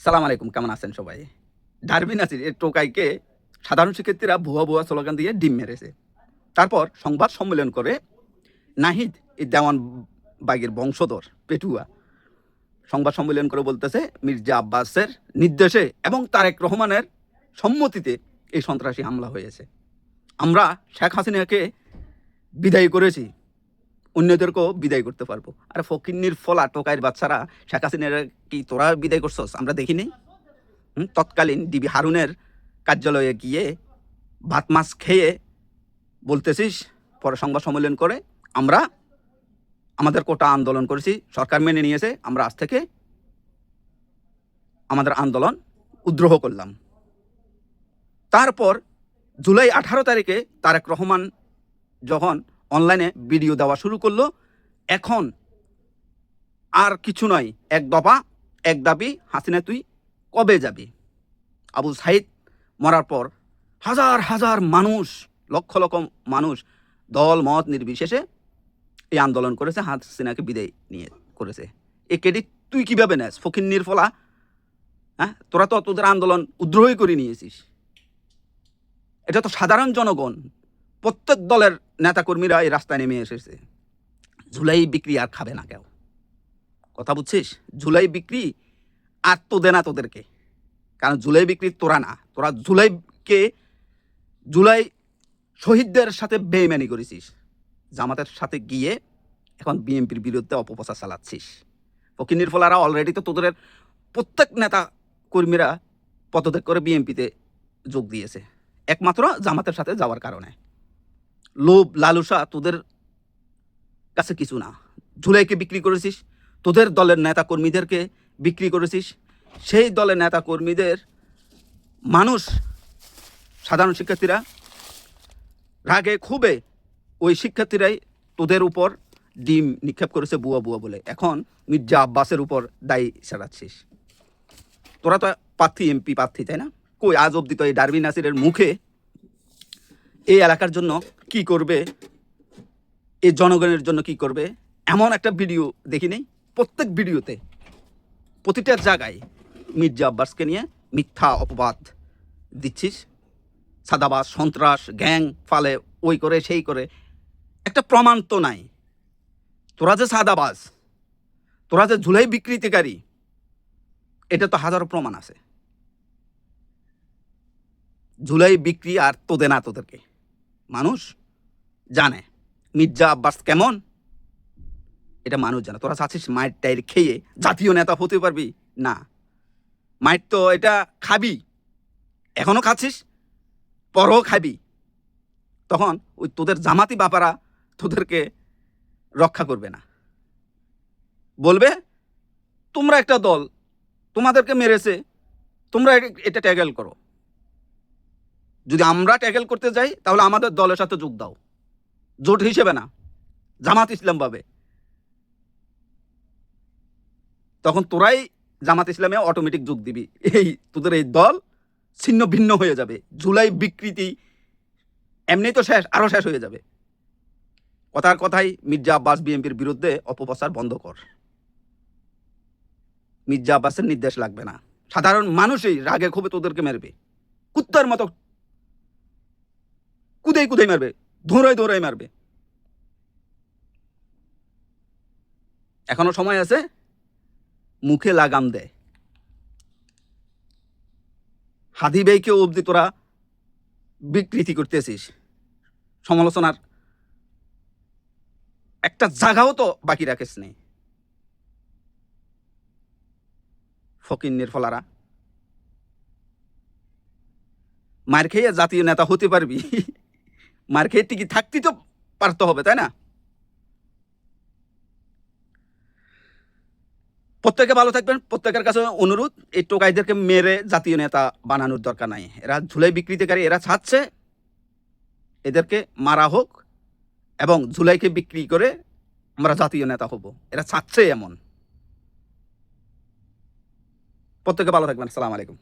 সালাম আলাইকুম, কেমন আছেন সবাই? ডারবিন নাসির এর টোকাইকে সাধারণ শিক্ষার্থীরা ভুয়া ভুয়া স্লোগান দিয়ে ডিম মেরেছে। তারপর সংবাদ সম্মেলন করে নাহিদ এই দেওয়ান বাগের বংশধর পেটুয়া সংবাদ সম্মেলন করে বলতেছে মির্জা আব্বাসের নির্দেশে এবং তারেক রহমানের সম্মতিতে এই সন্ত্রাসী হামলা হয়েছে। আমরা শেখ হাসিনাকে বিদায় করেছি, অন্যদেরকেও বিদায় করতে পারবো। আর ফকিন্নির ফলা টোকাইয়ের বাচ্চারা শেখ হাসিনার কি তোরা বিদায় করছস? আমরা দেখিনি। তৎকালীন ডিবি হারুনের কার্যালয়ে গিয়ে ভাত মাছ খেয়ে বলতেছিস পরে সংবাদ সম্মেলন করে আমরা আমাদের কোটা আন্দোলন করেছি, সরকার মেনে নিয়েছে, আমরা আজ থেকে আমাদের আন্দোলন উদ্রোহ করলাম। তারপর জুলাই 18 তারিখে তারেক রহমান যখন অনলাইনে ভিডিও দেওয়া শুরু করলো, এখন আর কিছু নয়, এক দফা এক দাবি, হাসিনা তুই কবে যাবি? আবু সাইদ মরার পর হাজার হাজার মানুষ, লক্ষ লক্ষ মানুষ দল মত নির্বিশেষে এই আন্দোলন করেছে, হাসিনাকে বিদায় নিয়ে করেছে। এই ক্রেডিট তুই কীভাবে নেস? ফকিন্নির ফলা, হ্যাঁ? তোরা তো তোদের আন্দোলন উদ্রোহী করে নিয়েছিস। এটা তো সাধারণ জনগণ, প্রত্যেক দলের নেতাকর্মীরা এই রাস্তায় নেমে এসেছে। জুলাই বিক্রি আর খাবে না কেউ, কথা বুঝছিস? জুলাই বিক্রি আর তো দে না তোদেরকে, কারণ জুলাই বিক্রি তোরা না, তোরা জুলাই শহীদদের সাথে বেইমানি করেছিস, জামাতের সাথে গিয়ে এখন বিএনপির বিরুদ্ধে অপপ্রচার চালাচ্ছিস। ফকিন্নির ফলারা অলরেডি তো তোদের প্রত্যেক নেতা কর্মীরা পদত্যাগ করে বিএনপিতে যোগ দিয়েছে, একমাত্র জামাতের সাথে যাওয়ার কারণে। লোভ লালসা তোদের কাছে কিছু না। জুলাইকে বিক্রি করেছিস, তোদের দলের নেতা কর্মীদেরকে বিক্রি করেছিস। সেই দলের নেতা কর্মীদের মানুষ, সাধারণ শিক্ষার্থীরা রাগে ক্ষোভে ওই শিক্ষার্থীরাই তোদের উপর ডিম নিক্ষেপ করেছে বুয়া বুয়া বলে। এখন মির্জা আব্বাসের উপর দায়ী সারাচ্ছিস। তোরা তো প্রার্থী, এমপি প্রার্থী, তাই না? কই আজ অব্দি তো এই ডারবিন নাসিরের মুখে এই এলাকার জন্য কি করবে, এই জনগণের জন্য কি করবে, এমন একটা ভিডিও দেখি নেই। প্রত্যেক ভিডিওতে প্রতিটা জায়গায় মির্জা আব্বাসকে নিয়ে মিথ্যা অপবাদ দিচ্ছিস। সাদাবাস, সন্ত্রাস, গ্যাং ফালে, ওই করে সেই করে, একটা প্রমাণ তো নাই। তোরা যে সাদাবাস, তোরা যে জুলাই বিকৃতিকারী, এটা তো হাজারো প্রমাণ আছে। জুলাই বিক্রি আর তোদের না, তোদেরকে মানুষ জানে মির্জা আব্বাস কেমন, এটা মানুষ জানে। তোরা চাচ্ছিস মায়ের টাইর খেয়ে জাতীয় নেতা হতে পারবি না। মায়ের তো এটা খাবি, এখনো খাচ্ছিস, পরও খাবি। তখন ওই তোদের জামাতি বাপারা তোদেরকে রক্ষা করবে না, বলবে তোমরা একটা দল, তোমাদেরকে মেরেছে, তোমরা এটা ট্যাগেল করো। যদি আমরা ট্যাগেল করতে যাই তাহলে আমাদের দলের সাথে যোগ দাও, জোট হিসেবে না, জামাত ইসলাম ভাবে। তখন তোরাই জামাত ইসলামে অটোমেটিক যোগ দিবি, এই তোদের এই দল ছিন্ন ভিন্ন হয়ে যাবে। জুলাই বিকৃতি এমনি তো শেষ, আরও শেষ হয়ে যাবে। কথার কথাই মির্জা আব্বাস বিএনপির বিরুদ্ধে অপপ্রচার বন্ধ কর। মির্জা আব্বাসের নির্দেশ লাগবে না, সাধারণ মানুষই রাগে ক্ষোভে তোদেরকে মারবে, কুত্তার মতো কুদাই কুদাই মারবে, ধোঁড়াই ধোঁড়াই মারবে। এখনো সময় আছে, মুখে লাগাম দেয়। হাদি বেইকেও অবধি তোরা বিকৃতি করতেছিস, সমালোচনার একটা জায়গাও তো বাকি রাখিস নেই। ফকিন্নির ফলারা, মার খেয়ে জাতীয় নেতা হতে পারবি? মার খেয়ে টিকি থাকতেই তো পারতে হবে, তাই না? প্রত্যেকে ভালো থাকবেন। প্রত্যেকের কাছে অনুরোধ, এই টোকাইদেরকে মেরে জাতীয় নেতা বানানোর দরকার নাই। এরা জুলাই বিকৃতিকারী, এরা চাচ্ছে এদেরকে মারা হোক এবং জুলাইকে বিক্রি করে আমরা জাতীয় নেতা হব, এরা চাচ্ছে এমন। প্রত্যেকে ভালো থাকবেন। আসসালামু আলাইকুম।